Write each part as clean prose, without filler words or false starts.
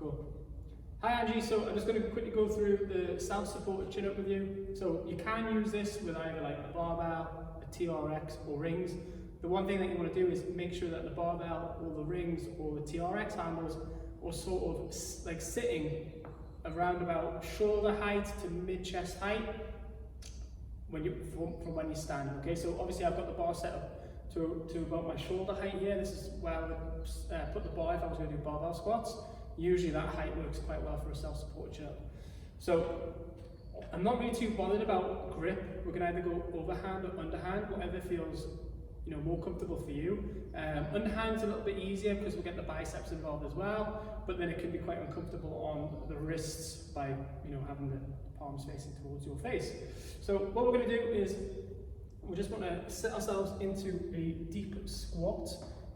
Cool. Hi Angie, so I'm just going to quickly go through the self-supported chin-up with you. So you can use this with either like a barbell, a TRX or rings. The one thing that you want to do is make sure that the barbell or the rings or the TRX handles are sort of like sitting around about shoulder height to mid-chest height when from when you stand. Okay, so obviously I've got the bar set up to about my shoulder height here. This is where I would put the bar if I was going to do barbell squats. Usually that height works quite well for a self-support chin-up. So I'm not really too bothered about grip. We can either go overhand or underhand, whatever feels more comfortable for you. Underhand's a little bit easier because we'll get the biceps involved as well, but then it can be quite uncomfortable on the wrists by having the palms facing towards your face. So what we're going to do is we just want to set ourselves into a deep squat.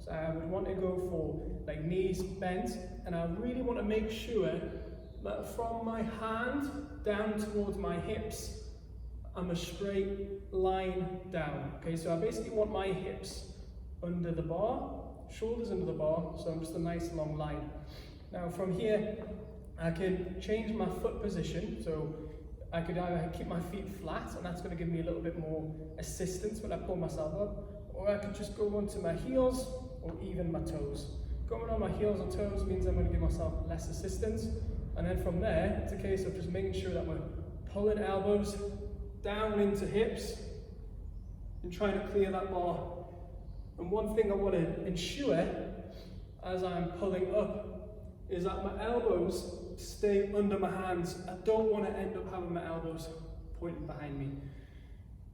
So we want to go for like knees bent, and I really want to make sure that from my hand down towards my hips, I'm a straight line down. Okay, so I basically want my hips under the bar, shoulders under the bar, so I'm just a nice long line. Now from here, I can change my foot position, so I could either keep my feet flat, and that's going to give me a little bit more assistance when I pull myself up, or I could just go onto my heels or even my toes. Going on my heels or toes means I'm going to give myself less assistance, and then from there, it's a case of just making sure that we're pulling elbows down into hips and trying to clear that bar. And one thing I want to ensure as I'm pulling up is that my elbows stay under my hands. I don't want to end up having my elbows pointing behind me.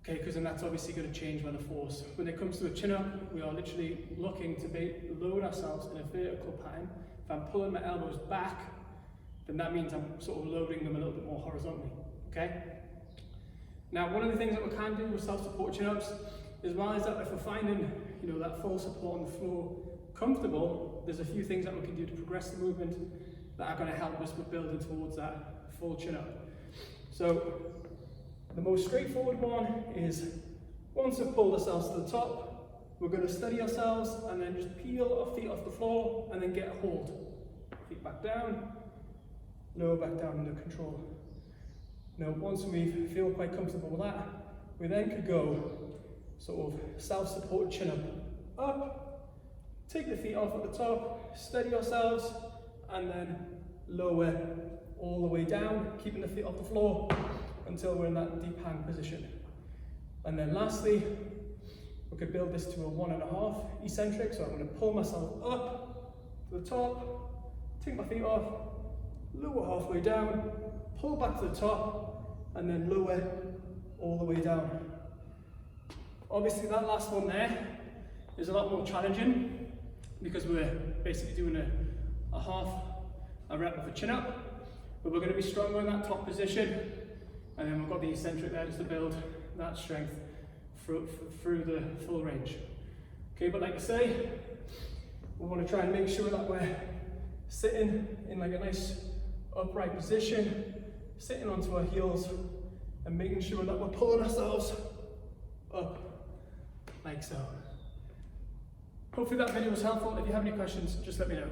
Okay, because then that's obviously going to change by the force. When it comes to a chin-up, we are literally looking to load ourselves in a vertical pattern. If I'm pulling my elbows back, then that means I'm sort of loading them a little bit more horizontally. Okay? Now, one of the things that we can do with self-support chin-ups, as well as that if we're finding that full support on the floor comfortable, there's a few things that we can do to progress the movement that are going to help us with building towards that full chin-up. So the most straightforward one is once we've pulled ourselves to the top, we're going to steady ourselves and then just peel our feet off the floor and then get a hold. Feet back down, lower back down under control. Now, once we feel quite comfortable with that, we then could go sort of self-supported chin-up, take the feet off at the top, steady ourselves, and then lower all the way down, keeping the feet off the floor until we're in that deep hang position. And then lastly, we could build this to a 1.5 eccentric, so I'm going to pull myself up to the top, take my feet off, lower halfway down, pull back to the top, and then lower all the way down. Obviously that last one there is a lot more challenging because we're basically doing a half a rep of a chin-up, but we're going to be stronger in that top position, and then we've got the eccentric there just to build that strength through the full range. Okay, but like I say, we want to try and make sure that we're sitting in like a nice upright position, sitting onto our heels and making sure that we're pulling ourselves up like so. Hopefully that video was helpful. If you have any questions, just let me know.